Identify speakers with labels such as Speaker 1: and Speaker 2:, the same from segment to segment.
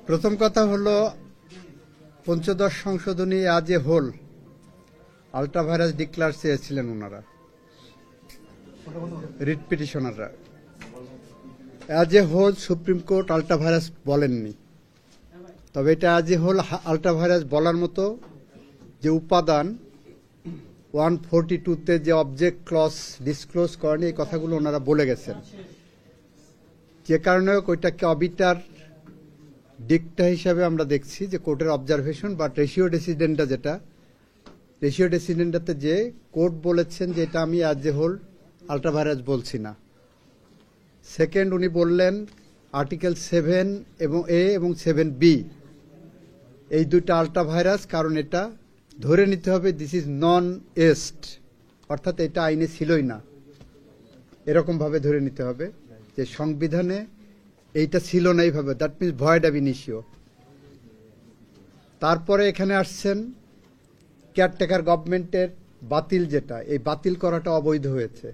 Speaker 1: প্রথম কথা হলো পঞ্চদশ সংশোধনী আজ এ হোল আল্ট্রাভাইরাস ডিক্লার চেয়েছিলেন ওনারা, রিট পিটিশনাররা। As a whole Supreme Court ultra vires বলেননি, তবে এটা অ্যাজ এ হোল আল্ট্রাভাইরাস বলার মতো যে উপাদান 142-তে যে অবজেক্ট ক্লজ ডিসক্লোজ করেনি, এই কথাগুলো ওনারা বলে গেছেন। যে কারণে ওইটাকে অবিটার ডিক্টা হিসাবে আমরা দেখছি যে কোর্টের অবজারভেশন, বাট রেশিও ডেসিডেন্টটা যেটা রেশিও ডেসিডেন্টটাতে যে কোর্ট বলেছেন যে এটা আমি অ্যাজ এ হোল আল্ট্রাভাইরাস বলছি না। সেকেন্ড, উনি বললেন আর্টিকেল 7 এবং এ এবং 7B এই দুইটা আল্ট্রাভাইরাস, কারণ এটা ধরে নিতে হবে দিস ইজ নন এস্ট, অর্থাৎ এটা আইনে ছিলই না, এরকমভাবে ধরে নিতে হবে যে সংবিধানে এইটা ছিল না এইভাবে, that means void ab initio. তারপরে এখানে আসছেন কেয়ারটেকার গভর্নমেন্টের বাতিল, যেটা এই বাতিল করাটা অবৈধ হয়েছে,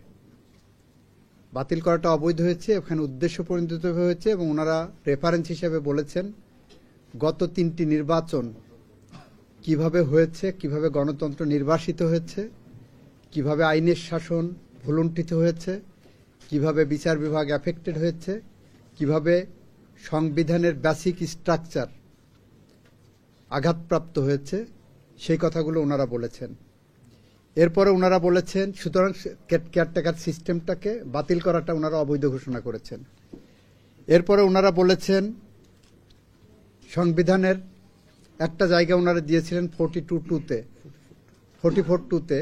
Speaker 1: বাতিল করাটা অবৈধ হয়েছে, ওখানে উদ্দেশ্য পরিণত হয়েছে। এবং ওনারা রেফারেন্স হিসেবে বলেছেন গত 3টি নির্বাচন কিভাবে হয়েছে, কিভাবে গণতন্ত্র নির্বাসিত হয়েছে, কিভাবে আইনের শাসন ভুলুণ্ঠিত হয়েছে, কিভাবে বিচার বিভাগ অ্যাফেক্টেড হয়েছে, কিভাবে সংবিধানের বেসিক স্ট্রাকচার আঘাতপ্রাপ্ত হয়েছে, সেই কথাগুলো ওনারা বলেছেন। এরপরে ওনারা বলেছেন সুতরাং কেয়ারটেকার সিস্টেমটাকে বাতিল করাটা ওনারা অবৈধ ঘোষণা করেছেন। এরপরে ওনারা বলেছেন সংবিধানের একটা জায়গা ওনারা দিয়েছিলেন 44-2-তে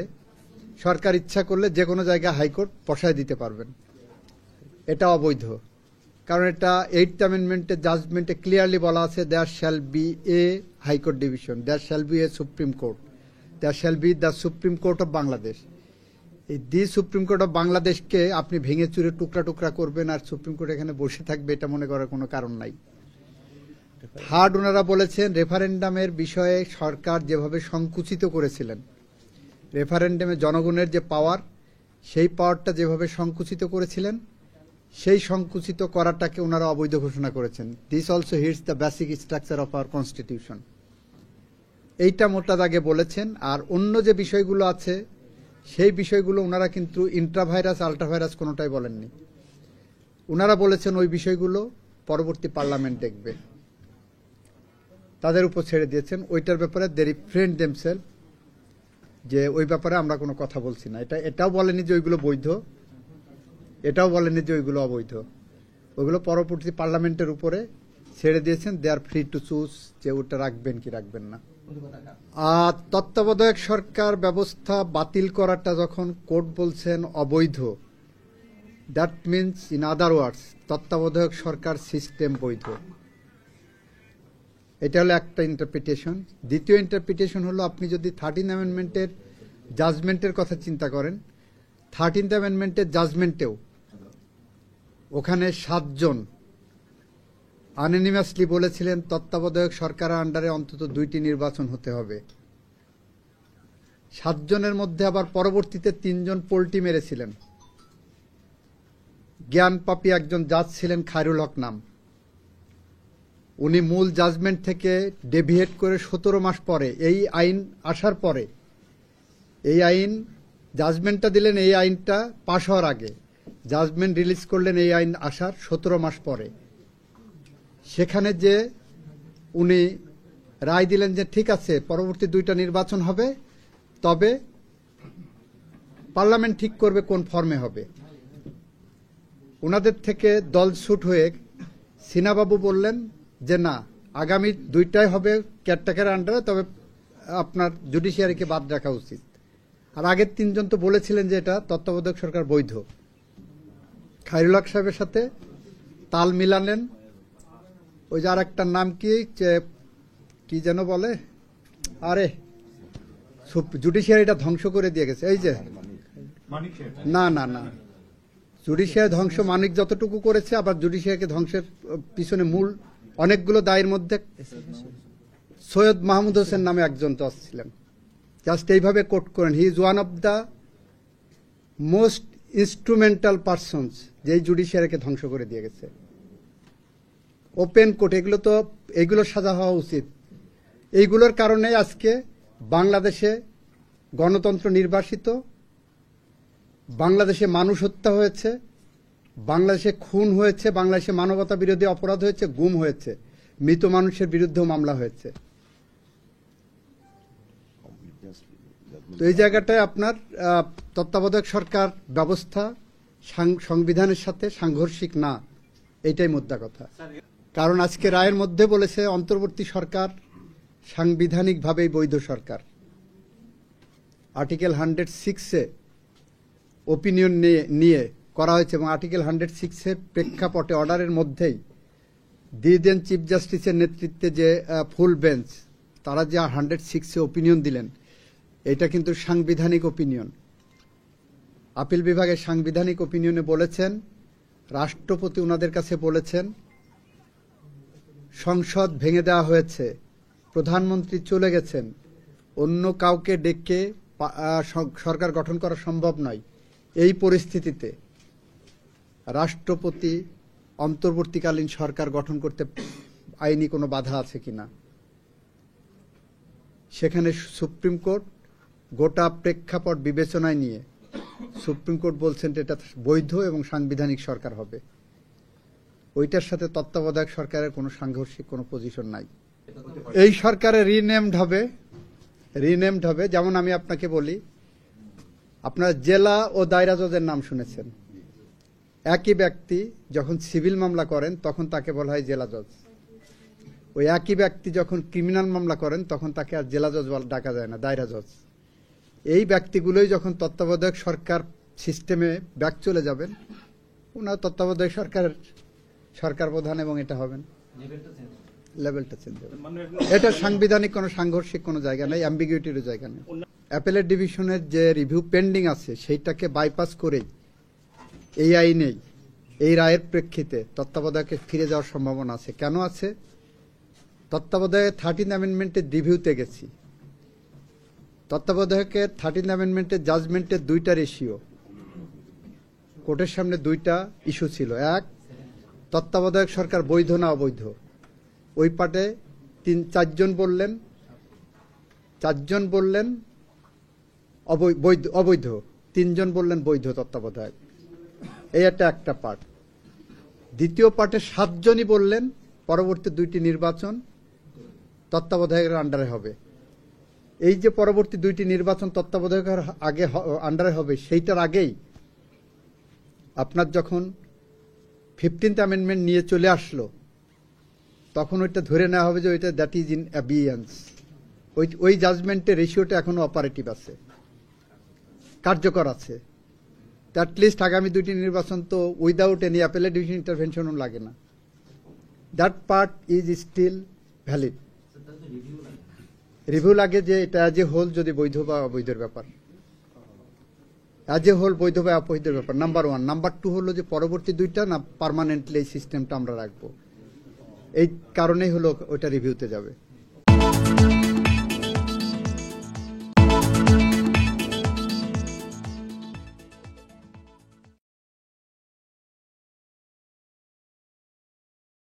Speaker 1: সরকার ইচ্ছা করলে যে কোনো জায়গায় হাইকোর্ট বসায় দিতে পারবেন, এটা অবৈধ। কারণ এটা 8th অ্যামেন্ডমেন্টের জাজমেন্টে ক্লিয়ারলি বলা আছে there shall be a high court division, there shall be a supreme court, there shall be the supreme court of Bangladesh. এই দি সুপ্রিম কোর্ট অফ বাংলাদেশকে আপনি ভেঙে চুরে টুকরা টুকরা করবেন আর সুপ্রিম কোর্ট এখানে বসে থাকবে, এটা মনে করার কোনো কারণ নাই। থার্ড, ওনারা বলেছেন রেফারেন্ডামের বিষয়ে সরকার যেভাবে সংকুচিত করেছিলেন, রেফারেন্ডামে জনগণের যে পাওয়ার, সেই পাওয়ারটা যেভাবে সংকুচিত করেছিলেন, সেই সংকুচিত করাটাকে ওনারা অবৈধ ঘোষণা করেছেন। This also hits the basic structure of our constitution, এইটা মোটা দাগে বলেছেন। আর অন্য যে বিষয়গুলো আছে সেই বিষয়গুলো ওনারা কিন্তু ইন্ট্রাভাইরাস আল্ট্রাভাইরাস কোনোটাই বলেননি। ওনারা বলেছেন ওই বিষয়গুলো পরবর্তী পার্লামেন্ট দেখবে, তাদের উপর ছেড়ে দিয়েছেন। ওইটার ব্যাপারে দে রিফ্রেন্ড দেমসেলফ, যে ওই ব্যাপারে আমরা কোনো কথা বলছি না। এটাও বলেনি যে ওইগুলো বৈধ, এটাও বলেনি যে ওইগুলো অবৈধ। ওইগুলো পরবর্তী পার্লামেন্টের উপরে ছেড়ে দিয়েছেন, দে আর ফ্রি টু চুজ যে ওটা রাখবেন কি রাখবেন না। আর তত্ত্বাবধায়ক সরকার ব্যবস্থা বাতিল করাটা যখন কোর্ট বলছেন অবৈধ, দ্যাট মিনস ইন আদার ওয়ার্ডস তত্ত্বাবধায়ক সরকার সিস্টেম বৈধ। এটা হলো একটা ইন্টারপ্রিটেশন। দ্বিতীয় ইন্টারপ্রিটেশন হলো আপনি যদি 13th অ্যামেন্ডমেন্টের জাজমেন্টের কথা চিন্তা করেন, 13th অ্যামেন্ডমেন্টের জাজমেন্টেও ওখানে 7 জন আনএনিমাসলি বলেছিলেন তত্ত্বাবধায়ক সরকারের আন্ডারে অন্তত 2টি নির্বাচন হতে হবে। 7 জনের মধ্যে আবার পরবর্তীতে 3 জন পোল্টি মেরেছিলেন। জ্ঞানপাপী একজন জাজ ছিলেন, খায়রুল হক নাম, উনি মূল জাজমেন্ট থেকে ডেভিয়েট করে 17 মাস পরে এই আইন আসার পরে, এই আইন জাজমেন্টটা দিলেন এই আইনটা পাশ হওয়ার আগে, জাজমেন্ট রিলিজ করলেন এই আইন আসার 17 মাস পরে। সেখানে যে উনি রায় দিলেন যে ঠিক আছে পরবর্তী 2টা নির্বাচন হবে, তবে পার্লামেন্ট ঠিক করবে কোন ফর্মে হবে। ওনাদের থেকে দল ছুট হয়ে সিনাবাবু বললেন যে না, আগামী 2টাই হবে কেয়ারটেকার আন্ডারে, তবে আপনার জুডিশিয়ারিকে বাদ রাখা উচিত। আর আগের 3 জন তো বলেছিলেন যে এটা তত্ত্বাবধায়ক সরকার বৈধ। খায়রুল হক সাহেবের সাথে তাল মিলালেন ওই যে আর একটার নাম কি যেন বলে, আরে জুডিশিয়ারিটা ধ্বংস করে দিয়ে গেছে, এই যে না না না, জুডিশিয়ারি ধ্বংস মানিক যতটুকু করেছে, আবার জুডিশিয়ারিকে ধ্বংসের পিছনে মূল অনেকগুলো দায়ের মধ্যে সৈয়দ মাহমুদ হোসেন নামে একজন জজ ছিলেন। জাস্ট এইভাবে কোট করেন, he is one of the most instrumental persons, যেই জুডিশিয়ারিকে ধ্বংস করে দিয়ে গেছে। ওপেন কোর্ট, এগুলো সাজা হওয়া উচিত। এইগুলোর কারণে আজকে বাংলাদেশে গণতন্ত্র নির্বাসিত, বাংলাদেশে মানুষ হত্যা হয়েছে, বাংলাদেশে খুন হয়েছে, বাংলাদেশে মানবতা বিরোধী অপরাধ হয়েছে, গুম হয়েছে, মৃত মানুষের বিরুদ্ধেও মামলা হয়েছে। তো এই জায়গাটায় আপনার তত্ত্বাবধায়ক সরকার ব্যবস্থা সংবিধানের সাথে সাংঘর্ষিক না, এইটাই মুদ্রা কথা। কারণ আজকে রায়ের মধ্যে বলেছে অন্তর্বর্তী সরকার সাংবিধানিকভাবেই বৈধ সরকার। আর্টিকেল 106-এ ওপিনিয়ন নিয়ে করা হয়েছে এবং আর্টিকেল 106-এর প্রেক্ষাপটে অর্ডারের মধ্যেই দিয়ে দেন চিফ জাস্টিসের নেতৃত্বে যে ফুল বেঞ্চ, তারা যে 106-এ ওপিনিয়ন দিলেন, এটা কিন্তু সাংবিধানিক ওপিনিয়ন। আপিল বিভাগের সাংবিধানিক ওপিনিয়নে বলেছেন, রাষ্ট্রপতি ওনাদের কাছে বলেছেন সংসদ ভেঙে দেওয়া হয়েছে, প্রধানমন্ত্রী চলে গেছেন, অন্য কাউকে ডেকে সরকার গঠন করা সম্ভব নয়। এই পরিস্থিতিতে রাষ্ট্রপতি অন্তর্বর্তীকালীন সরকার গঠন করতে আইনি কোনো বাধা আছে কিনা, সেখানে সুপ্রিম কোর্ট গোটা প্রেক্ষাপট বিবেচনায় নিয়ে সুপ্রিম কোর্ট বলছেন এটা বৈধ এবং সাংবিধানিক সরকার হবে। ওইটার সাথে তত্ত্বাবধায়ক সরকারের কোনো সাংঘর্ষিক কোনো পজিশন নাই। এই সরকারে রিনেমড হবে। যেমন আমি আপনাকে বলি, আপনারা জেলা ও দায়রা জজের নাম শুনেছেন। একই ব্যক্তি যখন সিভিল মামলা করেন তখন তাকে বলা হয় জেলা জজ, ওই একই ব্যক্তি যখন ক্রিমিনাল মামলা করেন তখন তাকে আর জেলা জজ ডাকা যায় না, দায়রা জজ। এই ব্যক্তিগুলোই যখন তত্ত্বাবধায়ক সরকার সিস্টেমে ব্যাক চলে যাবেন, ওনার তত্ত্বাবধায়ক সরকার প্রধান এবং এটা হবেন, লেভেলটা চেঞ্জ হবে। এটা সাংবিধানিক কোনো সাংঘর্ষিক কোনো জায়গা নেই, অ্যাম্বিগুইটির জায়গা নেই। অ্যাপেলেট ডিভিশনের যে রিভিউ পেন্ডিং আছে সেইটাকে বাইপাস করেই এই আইনেই এই রায়ের প্রেক্ষিতে তত্ত্বাবধায়কে ফিরে যাওয়ার সম্ভাবনা আছে। কেন আছে? তত্ত্বাবধায়কের 13th অ্যামেন্ডমেন্টের রিভিউতে গেছি। তত্ত্বাবধায়কের 13th অ্যামেন্ডমেন্টের জাজমেন্টের দুইটা রেশিও, কোর্টের সামনে দুইটা ইস্যু ছিল। এক, তত্ত্বাবধায়ক সরকার বৈধ না অবৈধ। ওই পার্টে 4জন বললেন অবৈধ, 3জন বললেন বৈধ তত্ত্বাবধায়ক। এই একটা পার্ট। দ্বিতীয় পার্টে 7জনই বললেন পরবর্তী 2টি নির্বাচন তত্ত্বাবধায়কের আন্ডারে হবে। এই যে পরবর্তী 2টি নির্বাচন তত্ত্বাবধায়কের আগে আন্ডারে হবে, সেইটার আগেই আপনার যখন 15th অ্যামেন্ডমেন্ট নিয়ে চলে আসলো, তখন ওইটা ধরে নেওয়া হবে যে ওইটা দ্যাট ইজ ইন অ্যাবিয়েন্স। ওই জাজমেন্টের রেশিওটা এখনো অপারেটিভ আছে, কার্যকর আছে। অ্যাটলিস্ট আগামী 2টি নির্বাচন তো উইদাউট এনি অ্যাপেলেট ডিভিশন ইন্টারভেনশনও লাগে না। That part is still valid. Review লাগে যে এটা অ্যাজ এ হোল যদি বৈধ বা অবৈধের ব্যাপার, অ্যাজ এ হোল বৈধ বা অবৈধের ব্যাপার, নাম্বার 1। নাম্বার 2 হলো যে পরবর্তী 2টা না পার্মানেন্টলি এই সিস্টেমটা আমরা রাখবো। এই কারণেই হলো ওইটা রিভিউতে যাবে।